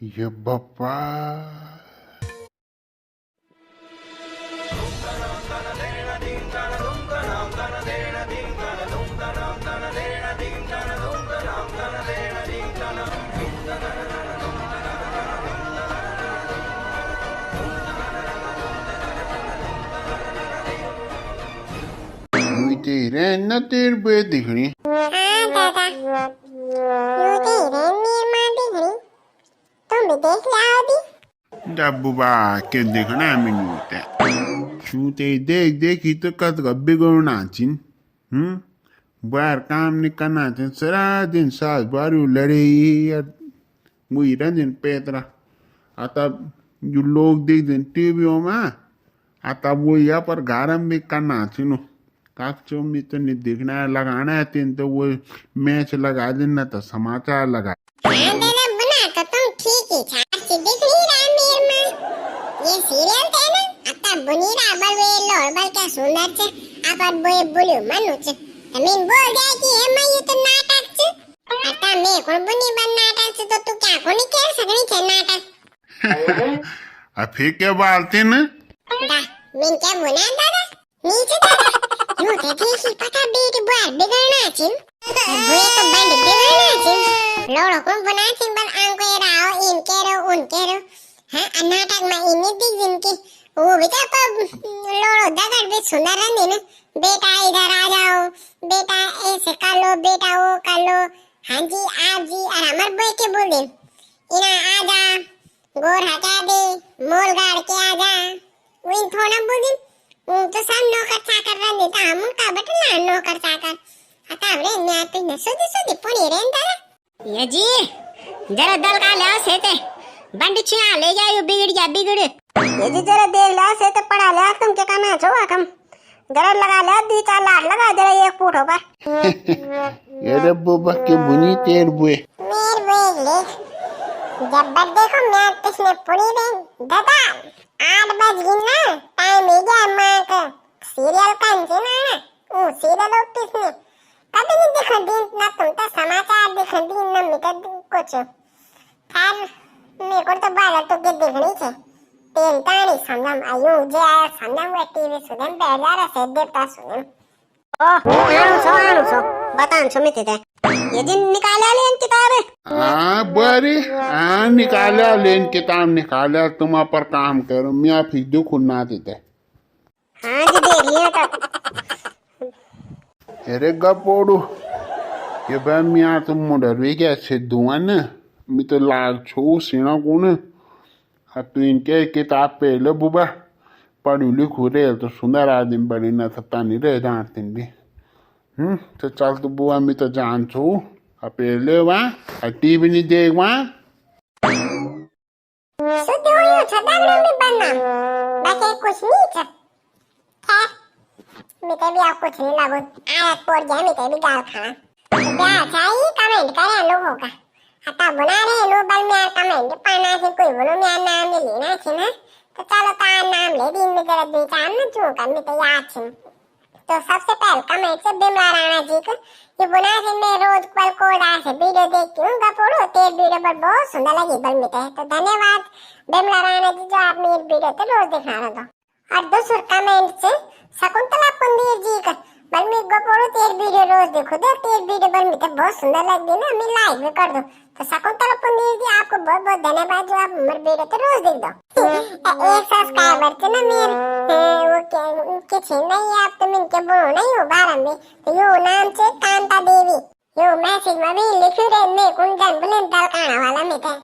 ये बप्पा तेरे न तेर बे दिखनी हाँ दादा यू तेरे निर्मा दिखनी तुम भी देख लाओ दी डब्बा के देखना मैंने होता शू ते देख देखी तो कद गब्बे गुणा चिन बाहर काम नहीं करना चिन सारा दिन सास बारू लड़े यार मुझे रंजन पेतरा आता जो लोग देख दिन टीवियों में आता वो यहाँ पर गारम भी करना चिनो काकचो में तो नहीं देखना है लगाना है तीन तो वो मैच लगा देना तो समाचार लगा हाँ दादा बना तो तुम ठीक ही चार से दिख नहीं रहा मेरे में ये सीरियल थे ना आता बुनी राबल वे लोरबल क्या सुंदर छे आपन बोए बोल्यो मनु छे तमीन बोल जाए कि हे मैं ये तो नाटक छे आता मैं कोण बुनी बन नाटक छे तो तू क्या कोनी कह सकनी छे नाटक अब फिर क्या बालते न दा मैं क्या बोला दादा नीचे दादा यूं थे देखी पता बेटी बार बिगड़ना छे बुए तो बंद बिगड़ना छे लोड़ो कोण बना छे बस आंको ये राव इन केरो उन केरो हाँ नाटक में इन्हें दिख जिनकी वो बेटा पर लोड़ो दगड़ भी सुंदर रंदी न बेटा इधर आ जाओ बेटा ऐसे कर लो बेटा वो कर लो हाँ जी आप जी और हमार बोल के बोल दे इना आ जा गोर हटा दे मोल गाड़ के आ जा वो इन थोड़ा बोल दे तो सब नौकर चाकर रंदी तो हम उनका बटला नौकर चाकर आता हमरे न्याय पे न सोदी सोदी पुनी रहता ये जी जरा दल का ले सेते बंडी छिया ले जायो बिगड़ जा बिगड़ ये जी जरा देख ला से तो पढ़ा ले तुम क्या करना चाहो हम जरा लगा ले 2-4 लाख लगा जरा एक फुटो पर ये डब्बा के बुनी तेर बुए मेर बुए ले जब बट देखो मैं किसने पूरी दिन दादा 8 बज गई ना टाइम हो गया मां का सीरियल का ना वो सीरियल ऑफिस में कभी नहीं देखा दिन ना तुम तो समाचार देखा दिन ना मिटा कुछ खैर मेरे को तो बात तो के देखनी छे तेल ताणी संगम आयु जे आया संगम वे टीवी सुनम बेजार से देवता सुनम आनु सो बतान सुमित थे ये दिन निकाला लेन किताब हाँ बरी हाँ निकाला लेन किताब निकाला तुम पर काम करो मैं फिर दुख ना देते हाँ जी देख लिया तब अरे गपोड़ू ये बार मैं तुम मोडर वे क्या से धुआं न मैं तो लाग छू सीना को न अब तो इनके किताब पे लो बुबा पढ़ू लिखू रे तो सुंदर आदमी बड़ी न थता नहीं रहे जानते भी तो चल तो बुआ मैं तो जान छू अब पहले वहाँ टीवी नहीं देख वहाँ शुद्ध हुई छदागड़ में बनना बाकी कुछ नहीं छ खैर मैं भी आप कुछ नहीं लागू आयत पोर गया मैं भी गाल खाना क्या चाहिए कमेंट करें लोगों का आता बना रहे लो बल में कमेंट पाना से कोई बोलो मैं नाम ले लेना छे ना तो चलो का नाम ले दिन में जरा 2-4 ना जो कर मैं तो याद छे तो सबसे पहले कमेंट से बिमला राणा जी को ये बना से मैं रोज कल को से वीडियो देखती हूँ गपोड़ो तेरे वीडियो पर बहुत सुंदर लगी बल में तो धन्यवाद बिमला राणा जी जो आप मेरी वीडियो तो रोज दिखा रहे हो और दूसरा कमेंट से शकुंतला कुंदीर जी का बल में गपोड़ो तेरे वीडियो रोज देखो तो तेरे वीडियो बल में तो बहुत सुंदर लगती है ना मैं लाइक भी कर दूं तो शकुंतला कुंदीर जी आपको बहुत बहुत धन्यवाद जो आप मेरे वीडियो तो रोज देख दो एक सब्सक्राइबर थे ना मेरे वो के छे नहीं आप तो मैं के बोलो नहीं हो बारह में तो यो नाम से कांता देवी यो मैसेज में भी लिखी रे मैं कुंजन बुलेन दलकाना वाला में थे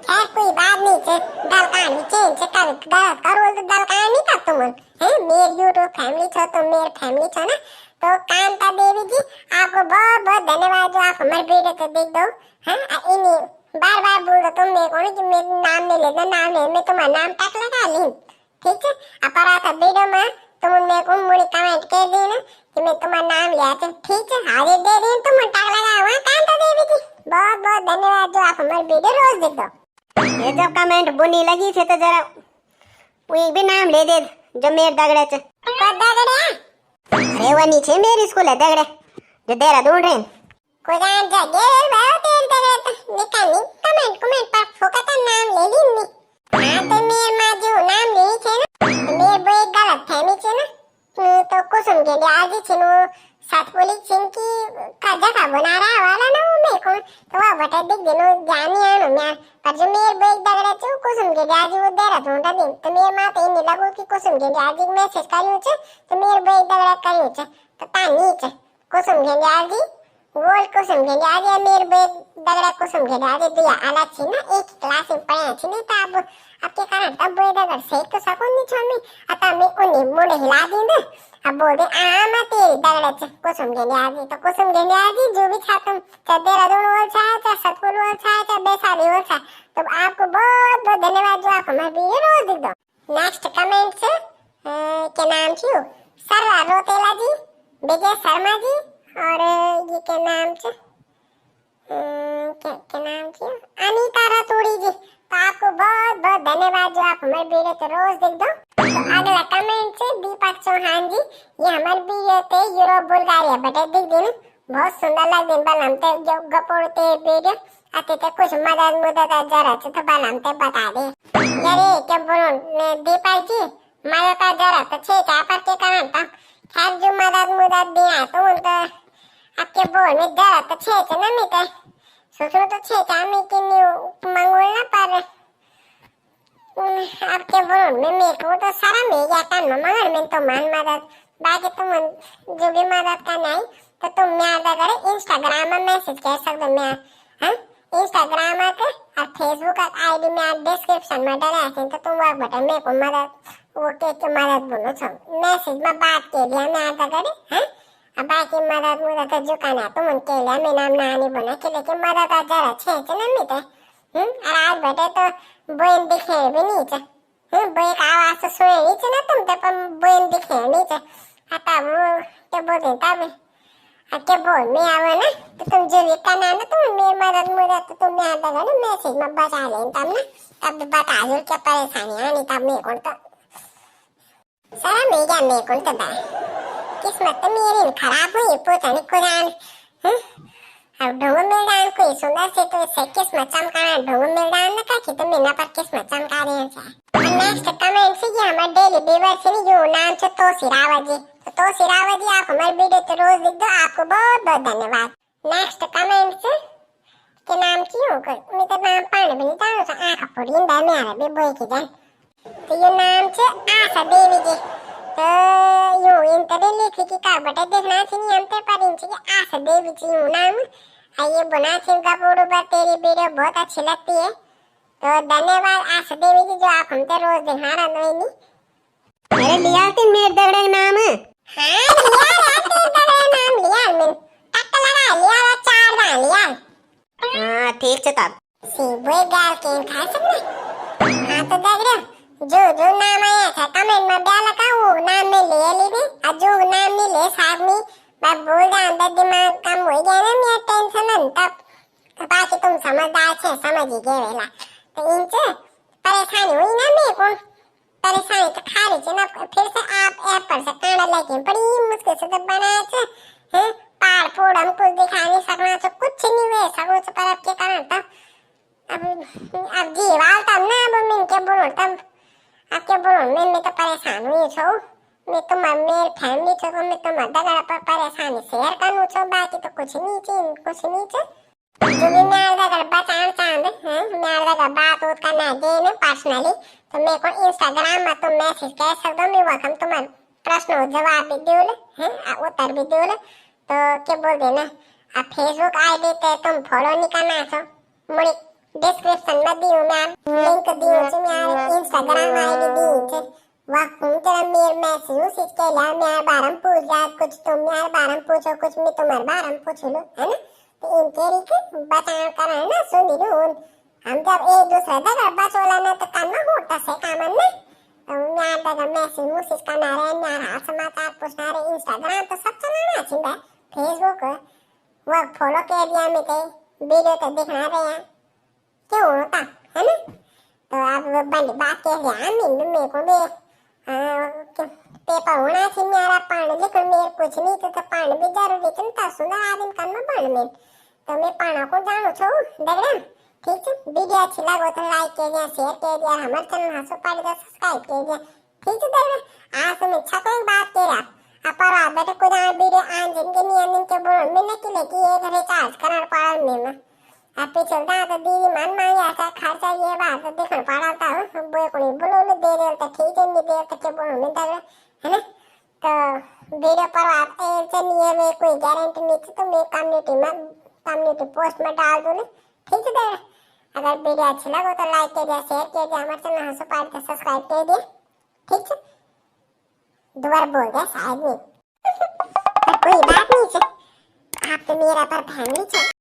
खैर कोई बात नहीं छे दलकानी चेंज कर गलत करो तो दलकानी नहीं कर तुम हैं मेरे यूट्यूब फैमिली छो तो मेरे फैमिली छो ना तो कांता देवी जी आपको बहुत बहुत धन्यवाद जो आप हमारे वीडियो तो देख दो हाँ इन्हीं बार बार बोल दो तुम मेरे को नहीं कि मेरा नाम नहीं लेना नाम ले मैं तुम्हारा नाम तक लगा ली ठीक है अपरा था वीडियो में तुम मेरे को मुड़ी कमेंट कर देना कि मैं तुम्हारा नाम लिया तो ठीक है हाजिर दे रही तुम टक लगा हुआ कांता देवी जी बहुत बहुत धन्यवाद जो आप हमारे वीडियो रोज देख दो ये जब कमेंट बुनी लगी थी तो जरा वो भी नाम ले दे जो मेरे दगड़े च दगड़े अरे वो नीचे मेरी स्कूल है दगड़े जो देहरादून रहे कोई जान जगह बहुत तेल दगड़े निकाली कमेंट पर फोकस नाम मालूम यार, पर जो मेरे को एक दगड़ा छु कुसुम के आजी वो दे रहा था दिन, तो मेरे मां तो इन्हें लगो कि कुसुम के आजी मैसेज करियो छे, तो मेरे को एक दगड़ा करियो छे, तो तानी छे कुसुम के आजी वो कुसुम के आजी मेरे को एक दगड़ा कुसुम के आजी दिया अलग छी ना, एक क्लास में पढ़ा छी नहीं, तो अब के कारण तब वो दगड़ से तो सकूं नहीं छोमी, अतः मैं उन्हें मुड़े हिला दी ना, अब बोल दे मैं तेरी दगड़ा छे कुसुम के आजी, तो कुसुम के आजी जो भी था तुम चाहे देहरादून बोल चाहे चाहे सतपुर बोल चाहे वैशाली बोल चाहे, तो आपको बहुत बहुत धन्यवाद जो आप हमारे वीडियो रोज देख दो। नेक्स्ट कमेंट से क्या नाम छू सरला रोतेला जी, विजय शर्मा जी, और ये क्या नाम छे क्या नाम छे अनीता रातोड़ी जी, तो आपको बहुत बहुत धन्यवाद जो आप हमारे वीडियो तो रोज देख दो। तो अगला कमेंट से दीपक चौहान जी, ये हमारे वीडियो ते यूरोप बुल्गारिया बटे दिख दिन बहुत सुंदर लग दिन, बल हम ते जो गपोड़ते वीडियो आते थे कुछ मदद जरा तो बल हम ते बता दे यारे क्या बोलो ने दीपक जी मदद का जरा तो छे चा पर के कारण था खैर जो मदद दिया तो उन तो आपके बोल में जरा तो छे ना मिटे सोचो तो छे चा में कि न्यू मंगोल ना पर आपके बोल में मेरे को तो सारा मिल गया था मगर मैं तो मान मदद बाकी तुम जो भी मदद करना है तो तुम मेरा करे इंस्टाग्राम में मैसेज कर सकते मैं हाँ इंस्टाग्राम के और फेसबुक का आईडी में डिस्क्रिप्शन में डाला है, तो तुम वहाँ बटन मेरे को मदद वो के मदद बोलो छो मैसेज में बात के लिए मैं आता करे हाँ अब बाकी मदद तो जो करना तुम उनके लिए मैं नाम नानी बना के लेकिन मदद आ जरा छे ना मिटे और आज बेटे तो बोन दिखे भी नहीं चे बोए का आवाज तो सुने नहीं चे ना तुम तो पर बोन दिखे नहीं चे आता वो क्या बोलते तब क्या बोल मैं आवा ना तो तुम जो भी करना ना तुम मेरी मदद तो तुम यहाँ लगा ना मैसेज में बता लें तब ना तब बता दो क्या परेशानी आनी तब मेरे को तो सारा मिल गया मेरे को तो किस्मत तो मेरी खराब हुई पता नहीं कुरान अब ढोंग मिलदान कोई सुंदर से तो इसे किस्मत चमकाना ढोंग मिलदान ना का कि तो मेरा पर किस्मत चमका रहे हैं। नेक्स्ट कमेंट से ये हमारे डेली व्यूअर से जो नाम से तोसी रावत जी, तो तोसी रावत जी आप हमारे वीडियो तो रोज देख दो आपको बहुत बहुत धन्यवाद। नेक्स्ट कमेंट से के नाम की होगा मैं तो नाम पढ़ने भी नहीं जानता तो आँख फोड़ी इंदा मेरा भी बोई की जान, तो ये नाम से आशा देवी जी, तो यो इंटरनेट लिखी की कार बटे देखना चाहिए हम पे पर इनसे कि आशा देवी जी हूँ नाम ये बना चिंता पूर्व पर तेरी वीडियो बहुत अच्छी लगती है, तो धन्यवाद आशा देवी जी जो आप हमसे रोज दिखा रहे हो। अरे लिया थे मेरे दगड़ा नाम हाँ लिया तेरे दगड़ा नाम लिया मैं टक लगा लिया 4 बार लिया। हाँ ठीक है तब सी वो गाल के खा सकते हाँ तो दगड़ा जो नाम आया था कमेंट में डाला का वो नाम में ले ली और जो नाम नहीं ले साहब में मैं बोल रहा अंदर दिमाग कम हो गया ना मेरा टेंशन है तब बाकी तुम समझदार छे समझ ही गए वेला, तो इनसे परेशानी हुई ना मेरे को परेशानी तो खा रही थी ना फिर से आप ऐप पर से कांडा लेके बड़ी मुश्किल से तो बनाया थे हैं पार फोड़ हम कुछ दिखा नहीं सकना तो कुछ नहीं हुए सको तो पर आपके कारण तब अब जीवाल तब ना अब मैं क्या बोलूं तब आपके बोलूं मैं तो परेशान हुई छो मैं तो मेरी फैमिली छो मैं तो दगड़ा पर परेशानी शेयर करूं छो बाकी तो कुछ नहीं चे जो भी मैं दगड़ बचाना चाहते हैं मैं दगड़ बात उत करना दे ना पर्सनली तो मेरे को इंस्टाग्राम में तुम मैसेज कर सकते हो मैं वक्त तुम्हारे प्रश्न और जवाब भी दूले हैं उत्तर भी दूले, तो क्या बोल देना अब फेसबुक आईडी पे तुम फॉलो नहीं करना छो मुझे डिस्क्रिप्शन में दी हूँ मैं लिंक दी हूँ मैं इंस्टाग्राम आईडी दी है वह तेरा मेरे मैसेज उसी के लिए मेरे बारे में पूछ जा कुछ तुम मेरे बारे में पूछो कुछ मैं तुम्हारे बारे में पूछ लो है ना, तो इनके लिए बताना करना ना सुनी लो हम जब एक दूसरे दगड़ बचोला ना तो करना होता से काम ना तो मैं दगड़ मैसेज करना रहे मेरा हाल समाचार पूछना रहे इंस्टाग्राम तो सब चलाना चाहिए फेसबुक वो फॉलो कर दिया मैं तो वीडियो तो दिखना रहे हैं क्यों होता है ना, तो अब बड़ी बात कह रहे हैं मेरे को भी पेपर होना चाहिए मेरा पढ़ लेकिन मेरे कुछ नहीं तो पढ़ भी जरूरी थी तो सुंदर आदमी करना पढ़ में तो मैं पढ़ा को जानू छो दगड़ा ठीक है वीडियो अच्छी लगे तो लाइक कर दिया शेयर कर दिया हमारे चैनल हंसो पढ़ दिया सब्सक्राइब कर दिया ठीक है दगड़ा आज मैं छको एक बात कह रहा पर आ बेटे कुछ वीडियो आन जिनके नहीं आने के बोल मैंने कि लेके एक रिचार्ज करना पड़ा में आप चलता तो दीदी मान मांगे आता खर्चा ये बात तो देखो पड़ाता हो बोए को नहीं बोलो ने दे रहे तो ठीक है नहीं दे तो क्या बोलो नहीं दे है ना तो वीडियो पर आते चलिए मैं कोई गारंटी नहीं थी तो मैं कम्युनिटी पोस्ट में डाल दूँ ना ठीक है अगर वीडियो अच्छा लगा तो लाइक कीजिए शेयर कीजिए हमारे चैनल हंसो पार्टी को सब्सक्राइब कीजिए ठीक है दोबारा बोल गया शायद नहीं पर कोई बात नहीं है आप तो मेरा पर फैमिली छो